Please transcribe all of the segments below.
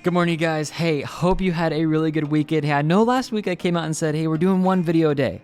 Good morning, guys. Hey, hope you had a really good weekend. Hey, I know last week I came out and said, hey, we're doing one video a day.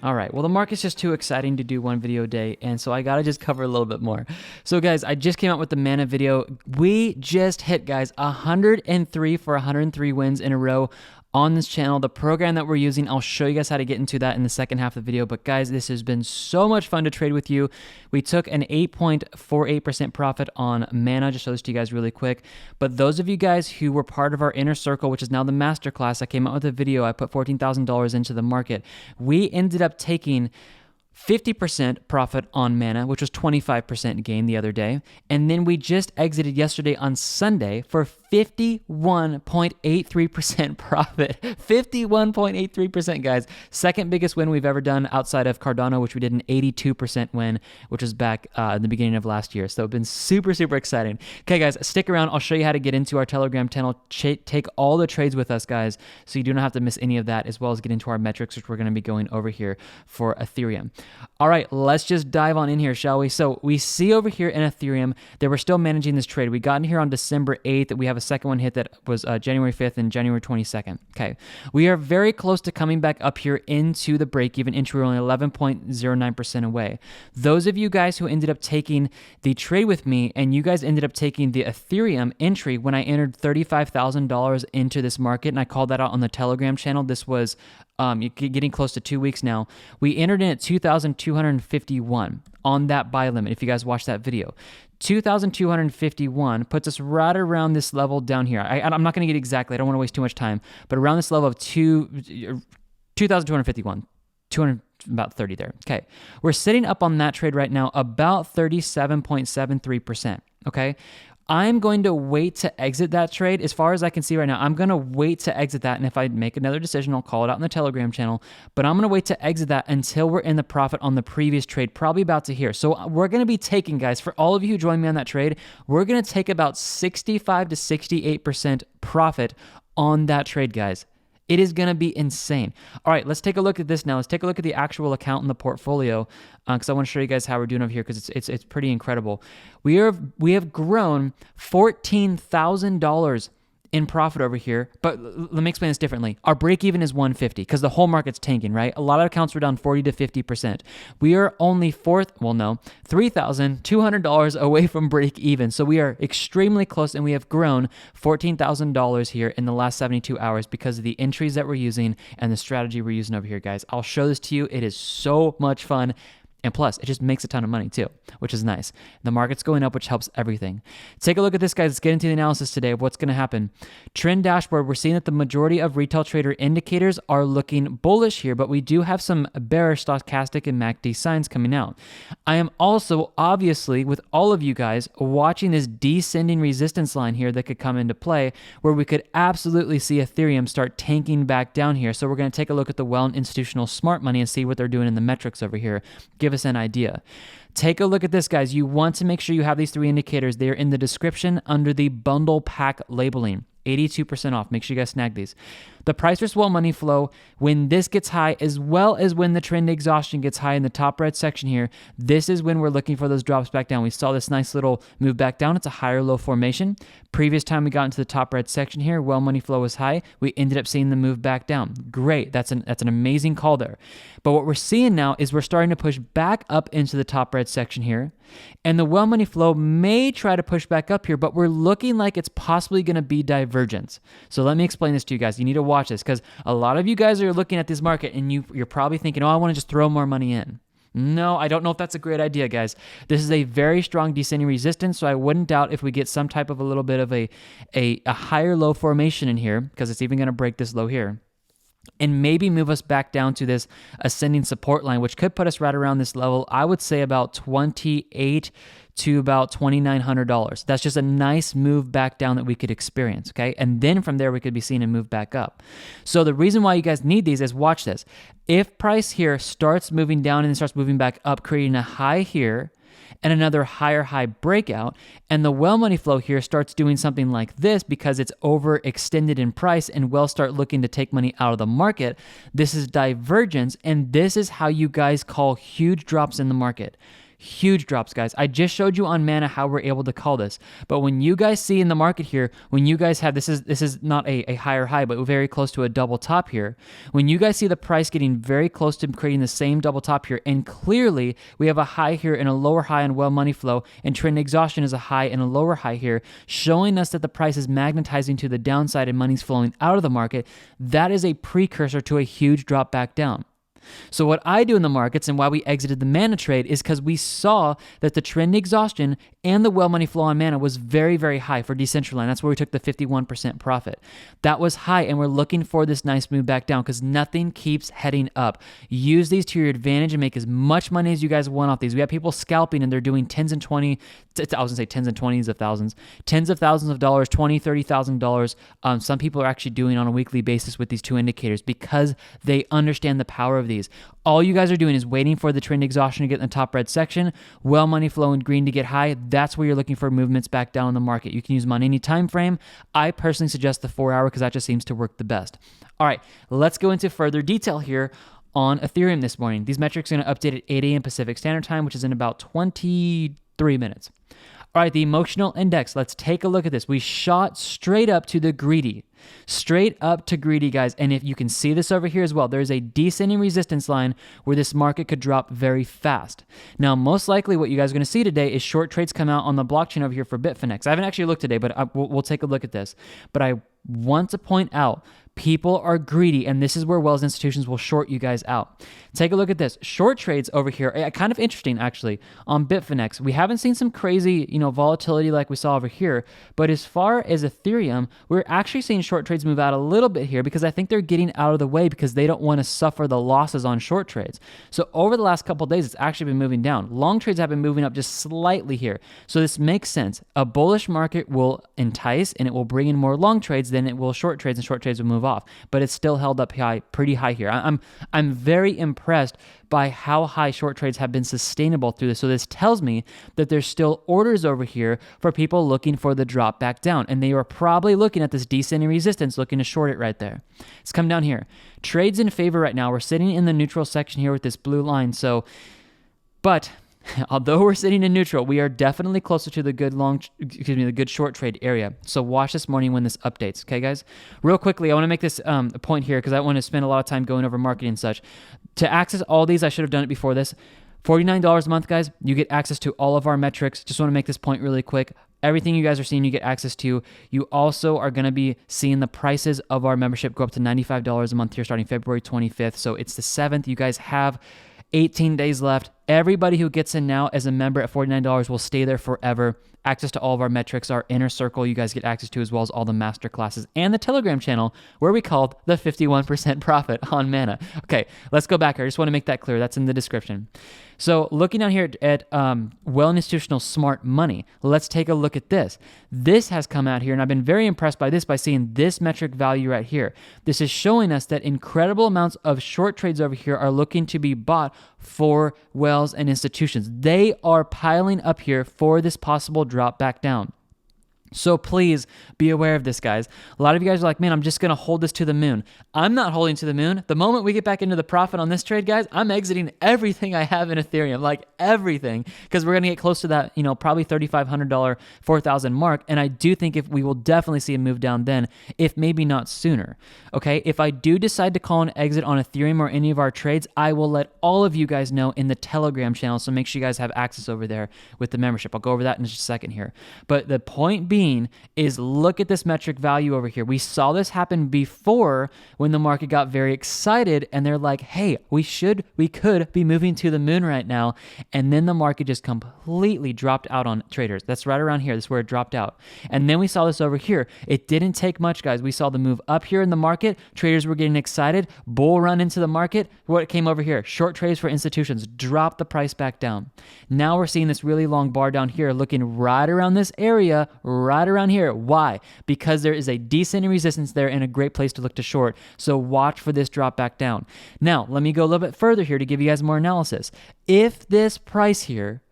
All right, well, the market's just too exciting to do one video a day, and so I gotta just cover a little bit more. So guys, I just came out with the Mana video. We just hit, guys, 103 for 103 wins in a row on this channel. The program that we're using, I'll show you guys how to get into that in the second half of the video. But guys, this has been so much fun to trade with you. We took an 8.48% profit on Mana. Just show this to you guys really quick. But those of you guys who were part of our inner circle, which is now the masterclass, I came out with a video. I put $14,000 into the market. We ended up taking 50% profit on Mana, which was 25% gain the other day. And then we just exited yesterday on Sunday for 51.83% profit. 51.83%, guys. Second biggest win we've ever done outside of Cardano, which we did an 82% win, which was back in the beginning of last year. So it's been super, super exciting. Okay, guys, stick around. I'll show you how to get into our Telegram channel. Take all the trades with us, guys, so you do not have to miss any of that, as well as get into our metrics, which we're going to be going over here for Ethereum. All right, let's just dive on in here, shall we? So we see over here in Ethereum that we're still managing this trade. We got in here on December 8th. We have a second one hit that was January 5th and January 22nd. Okay, we are very close to coming back up here into the break-even entry. We're only 11.09% away. Those of you guys who ended up taking the trade with me, and you guys ended up taking the Ethereum entry when I entered $35,000 into this market, and I called that out on the Telegram channel. This was getting close to 2 weeks now. We entered in at 2,251 on that buy limit, if you guys watched that video. 2,251 puts us right around this level down here. I'm not going to get exactly, I don't want to waste too much time, but around this level of 2,251, 200, about 30 there. Okay, we're sitting up on that trade right now about 37.73%, okay? I'm going to wait to exit that trade. As far as I can see right now, I'm going to wait to exit that. And if I make another decision, I'll call it out in the Telegram channel. But I'm going to wait to exit that until we're in the profit on the previous trade, probably about to here. So we're going to be taking, guys, for all of you who joined me on that trade, we're going to take about 65 to 68% profit on that trade, guys. It is going to be insane. All right, let's take a look at this now. Let's take a look at the actual account in the portfolio because I want to show you guys how we're doing over here because it's pretty incredible. We have grown $14,000 in profit over here, but let me explain this differently. Our break even is 150 because the whole market's tanking, right? A lot of accounts were down 40 to 50%. We are only $3,200 away from break even. So we are extremely close, and we have grown $14,000 here in the last 72 hours because of the entries that we're using and the strategy we're using over here, guys. I'll show this to you. It is so much fun. And plus, it just makes a ton of money too, which is nice. The market's going up, which helps everything. Take a look at this, guys. Let's get into the analysis today of what's going to happen. Trend dashboard, we're seeing that the majority of retail trader indicators are looking bullish here, but we do have some bearish stochastic and MACD signs coming out. I am also, obviously, with all of you guys, watching this descending resistance line here that could come into play, where we could absolutely see Ethereum start tanking back down here. So we're going to take a look at the well and institutional smart money and see what they're doing in the metrics over here. Give us an idea. Take a look at this, guys. You want to make sure you have these three indicators. They're in the description under the bundle pack labeling. 82% off. Make sure you guys snag these. The price versus well money flow, when this gets high, as well as when the trend exhaustion gets high in the top red section here, this is when we're looking for those drops back down. We saw this nice little move back down. It's a higher low formation. Previous time we got into the top red section here, well money flow was high. We ended up seeing the move back down. Great. That's an amazing call there. But what we're seeing now is we're starting to push back up into the top red section here. And the well money flow may try to push back up here, but we're looking like it's possibly going to be divergence. So let me explain this to you guys. You need to watch this because a lot of you guys are looking at this market and you're probably thinking, oh, I want to just throw more money in. No, I don't know if that's a great idea, guys. This is a very strong descending resistance, so I wouldn't doubt if we get some type of a little bit of a higher low formation in here, because it's even going to break this low here, and maybe move us back down to this ascending support line, which could put us right around this level. I would say about $2,800 to about $2,900. That's just a nice move back down that we could experience, okay? And then from there, we could be seeing a move back up. So the reason why you guys need these is, watch this. If price here starts moving down and then starts moving back up, creating a high here, and another higher high breakout, and the well money flow here starts doing something like this because it's overextended in price and will start looking to take money out of the market, this is divergence, and this is how you guys call huge drops in the market. Huge drops, guys. I just showed you on Mana how we're able to call this. But when you guys see in the market here, when you guys have, this is not a higher high, but very close to a double top here. When you guys see the price getting very close to creating the same double top here, and clearly we have a high here and a lower high on well money flow, and trend exhaustion is a high and a lower high here, showing us that the price is magnetizing to the downside and money's flowing out of the market, that is a precursor to a huge drop back down. So what I do in the markets and why we exited the Mana trade is because we saw that the trend exhaustion and the well money flow on Mana was very, very high for Decentraland. That's where we took the 51% profit. That was high, and we're looking for this nice move back down because nothing keeps heading up. Use these to your advantage and make as much money as you guys want off these. We have people scalping and they're doing tens and 20s of thousands, tens of thousands of dollars, $20,000, $30,000. Some people are actually doing on a weekly basis with these two indicators because they understand the power of these. All you guys are doing is waiting for the trend exhaustion to get in the top red section, well money flow in green to get high. That's where you're looking for movements back down in the market. You can use them on any time frame. I personally suggest the 4 hour because that just seems to work the best. All right, let's go into further detail here on Ethereum this morning. These metrics are going to update at 8 a.m. Pacific Standard Time, which is in about 23 minutes. All right, the emotional index. Let's take a look at this. We shot straight up to the greedy. Straight up to greedy, guys. And if you can see this over here as well, there's a descending resistance line where this market could drop very fast. Now, most likely what you guys are going to see today is short trades come out on the blockchain over here for Bitfinex. I haven't actually looked today, but we'll take a look at this. But I want to point out people are greedy, and this is where Wells institutions will short you guys out. Take a look at this. Short trades over here, kind of interesting actually, on Bitfinex. We haven't seen some crazy, volatility like we saw over here, but as far as Ethereum, we're actually seeing short trades move out a little bit here because I think they're getting out of the way because they don't want to suffer the losses on short trades. So over the last couple of days, it's actually been moving down. Long trades have been moving up just slightly here. So this makes sense. A bullish market will entice and it will bring in more long trades than it will short trades, and short trades will move off. But it's still held up high, pretty high here. I'm very impressed by how high short trades have been sustainable through this. So this tells me that there's still orders over here for people looking for the drop back down. And they are probably looking at this descending resistance, looking to short it right there. Let's come down here. Trades in favor right now. We're sitting in the neutral section here with this blue line. But although we're sitting in neutral, we are definitely closer to the good short trade area. So watch this morning when this updates. Okay, guys? Real quickly, I want to make this a point here because I want to spend a lot of time going over marketing and such. To access all these, I should have done it before this. $49 a month, guys. You get access to all of our metrics. Just want to make this point really quick. Everything you guys are seeing, you get access to. You also are going to be seeing the prices of our membership go up to $95 a month here starting February 25th. So it's the 7th. You guys have 18 days left. Everybody who gets in now as a member at $49 will stay there forever. Access to all of our metrics, our inner circle you guys get access to, as well as all the master classes and the Telegram channel where we called the 51% profit on Mana. Okay, let's go back here. I just want to make that clear. That's in the description. So looking down here at Well Institutional Smart Money, let's take a look at this. This has come out here, and I've been very impressed by this by seeing this metric value right here. This is showing us that incredible amounts of short trades over here are looking to be bought for Wells and institutions. They are piling up here for this possible drop back down. So please be aware of this, guys. A lot of you guys are like, man, I'm just going to hold this to the moon. I'm not holding to the moon. The moment we get back into the profit on this trade, guys, I'm exiting everything I have in Ethereum, like everything, because we're going to get close to that, probably $3,500, $4,000 mark. And I do think if we will definitely see a move down then, if maybe not sooner. Okay. If I do decide to call an exit on Ethereum or any of our trades, I will let all of you guys know in the Telegram channel. So make sure you guys have access over there with the membership. I'll go over that in just a second here. But the point being is look at this metric value over here. We saw this happen before when the market got very excited and they're like, hey, we could be moving to the moon right now. And then the market just completely dropped out on traders. That's right around here. That's where it dropped out. And then we saw this over here. It didn't take much, guys. We saw the move up here in the market. Traders were getting excited. Bull run into the market. What came over here? Short trades for institutions. Drop the price back down. Now we're seeing this really long bar down here looking right around this area, right around here. Why? Because there is a descending resistance there and a great place to look to short. So watch for this drop back down. Now, let me go a little bit further here to give you guys more analysis. If this price here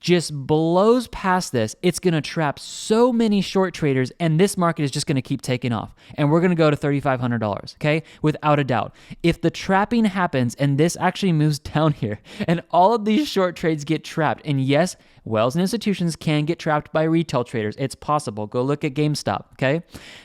just blows past this, it's going to trap so many short traders, and this market is just going to keep taking off. And we're going to go to $3,500, okay? Without a doubt. If the trapping happens and this actually moves down here and all of these short trades get trapped, and yes, wells and institutions can get trapped by retail traders. It's possible. Go look at GameStop, okay?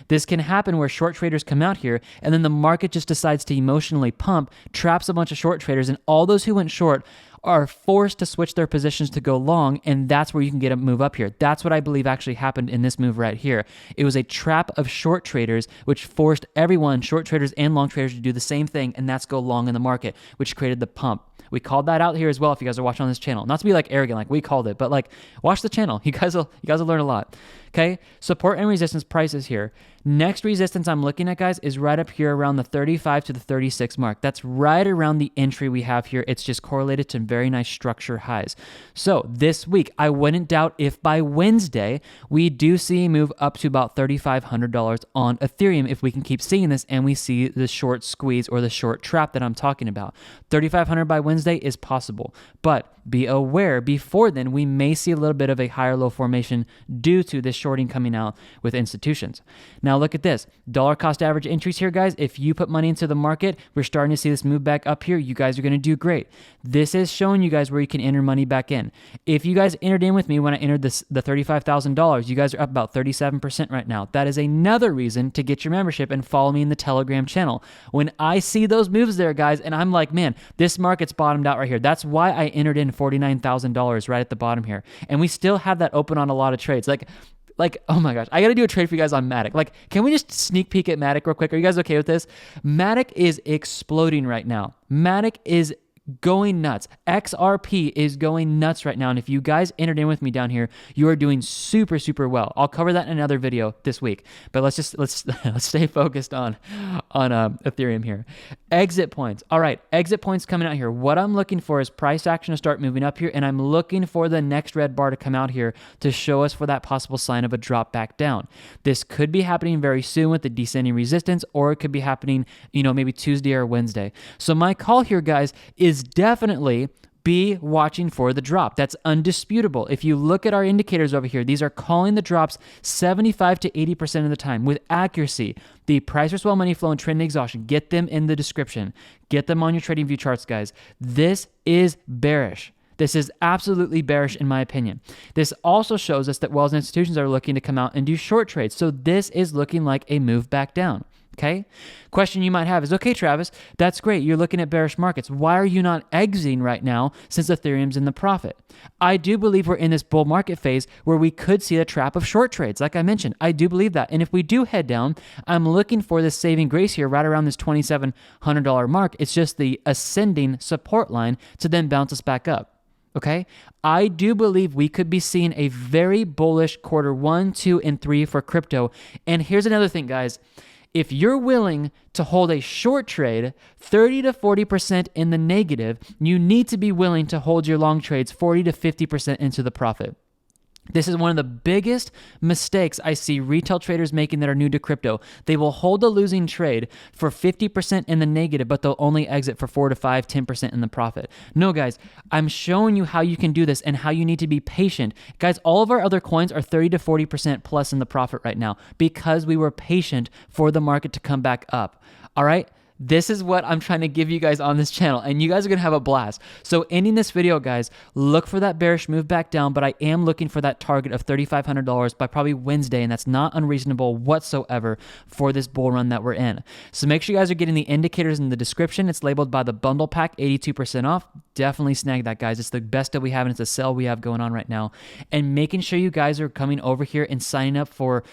This can happen where short traders come out here and then the market just decides to emotionally pump, traps a bunch of short traders, and all those who went short are forced to switch their positions to go long, and that's where you can get a move up here. That's what I believe actually happened in this move right here. It was a trap of short traders, which forced everyone, short traders and long traders, to do the same thing, and that's go long in the market, which created the pump. We called that out here as well if you guys are watching on this channel. Not to be like arrogant, like we called it, but like watch the channel. You guys will learn a lot. Okay, support and resistance prices here. Next resistance I'm looking at, guys, is right up here around the 35 to the 36 mark. That's right around the entry we have here. It's just correlated to very nice structure highs. So this week, I wouldn't doubt if by Wednesday, we do see a move up to about $3,500 on Ethereum if we can keep seeing this and we see the short squeeze or the short trap that I'm talking about. 3,500 by Wednesday is possible, but be aware before then we may see a little bit of a higher low formation due to this shorting coming out with institutions. Now look at this dollar cost average entries here, guys. If you put money into the market, we're starting to see this move back up here. You guys are going to do great. This is showing you guys where you can enter money back in. If you guys entered in with me when I entered the $35,000, you guys are up about 37% right now. That is another reason to get your membership and follow me in the Telegram channel. When I see those moves there, guys, and I'm like, man, this market's bottomed out right here. That's why I entered in $49,000 right at the bottom here. And we still have that open on a lot of trades. Like, oh my gosh, I got to do a trade for you guys on Matic. Like, can we just sneak peek at Matic real quick? Are you guys okay with this? Matic is exploding right now. Matic is going nuts. XRP is going nuts right now. And if you guys entered in with me down here, you are doing super, super well. I'll cover that in another video this week, but let's stay focused on Ethereum here. Exit points. All right. Exit points coming out here. What I'm looking for is price action to start moving up here. And I'm looking for the next red bar to come out here to show us for that possible sign of a drop back down. This could be happening very soon with the descending resistance, or it could be happening, maybe Tuesday or Wednesday. So my call here, guys, is definitely be watching for the drop. That's undisputable. If you look at our indicators over here, these are calling the drops 75 to 80% of the time with accuracy. The price versus money flow and trend exhaustion, get them in the description. Get them on your trading view charts, guys. This is bearish. This is absolutely bearish in my opinion. This also shows us that wells and institutions are looking to come out and do short trades. So this is looking like a move back down. Okay? Question you might have is, okay, Travis, that's great. You're looking at bearish markets. Why are you not exiting right now since Ethereum's in the profit? I do believe we're in this bull market phase where we could see a trap of short trades. Like I mentioned, I do believe that. And if we do head down, I'm looking for this saving grace here right around this $2,700 mark. It's just the ascending support line to then bounce us back up. Okay, I do believe we could be seeing a very bullish quarter 1, 2, and 3 for crypto. And here's another thing, guys. If you're willing to hold a short trade 30 to 40% in the negative, you need to be willing to hold your long trades 40 to 50% into the profit. This is one of the biggest mistakes I see retail traders making that are new to crypto. They will hold a losing trade for 50% in the negative, but they'll only exit for 4 to 5, 10% in the profit. No, guys, I'm showing you how you can do this and how you need to be patient. Guys, all of our other coins are 30 to 40% plus in the profit right now because we were patient for the market to come back up. All right? This is what I'm trying to give you guys on this channel, and you guys are going to have a blast. So ending this video, guys, look for that bearish move back down, but I am looking for that target of $3,500 by probably Wednesday, and that's not unreasonable whatsoever for this bull run that we're in. So make sure you guys are getting the indicators in the description. It's labeled by the bundle pack, 82% off. Definitely snag that, guys. It's the best that we have, and it's a sale we have going on right now. And making sure you guys are coming over here and signing up for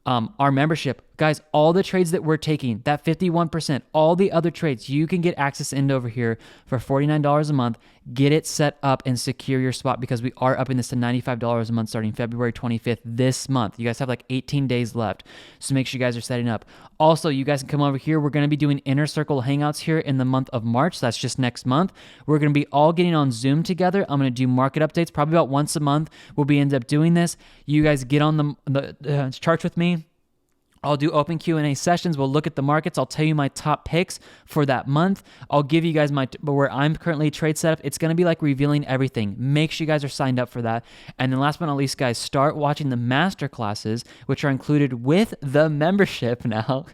our membership. Guys, all the trades that we're taking, that 51%, all the other trades, you can get access into over here for $49 a month. Get it set up and secure your spot because we are upping this to $95 a month starting February 25th this month. You guys have like 18 days left. So make sure you guys are setting up. Also, you guys can come over here. We're going to be doing Inner Circle Hangouts here in the month of March. So that's just next month. We're going to be all getting on Zoom together. I'm going to do market updates probably about once a month. We'll be end up doing this. You guys get on the charts with me. I'll do open Q&A sessions. We'll look at the markets. I'll tell you my top picks for that month. I'll give you guys where I'm currently trade setup. It's going to be like revealing everything. Make sure you guys are signed up for that. And then last but not least, guys, start watching the master classes, which are included with the membership now.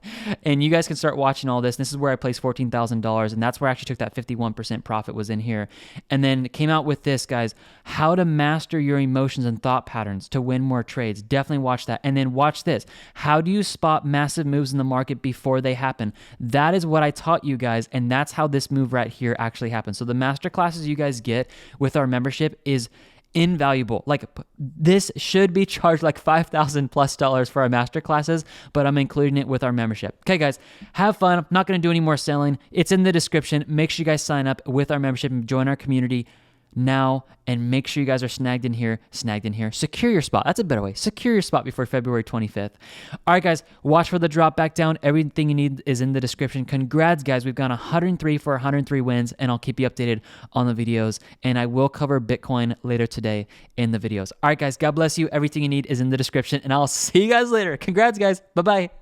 And you guys can start watching all this. This is where I placed $14,000. And that's where I actually took that 51% profit was in here. And then came out with this, guys, how to master your emotions and thought patterns to win more trades. Definitely watch that. And then watch this. How do you spot massive moves in the market before they happen? That is what I taught you guys, and that's how this move right here actually happens. So the master classes you guys get with our membership is invaluable. Like, this should be charged like $5,000 plus for our master classes, but I'm including it with our membership. Okay, guys, have fun. I'm not going to do any more selling. It's in the description. Make sure you guys sign up with our membership and join our community now, and make sure you guys are snagged in here. Secure your spot. That's a better way. Secure your spot before February 25th. All right, guys, watch for the drop back down. Everything you need is in the description. Congrats, guys. We've got 103 for 103 wins, and I'll keep you updated on the videos, and I will cover Bitcoin later today in the videos. All right, guys, God bless you. Everything you need is in the description, and I'll see you guys later. Congrats, guys. Bye-bye.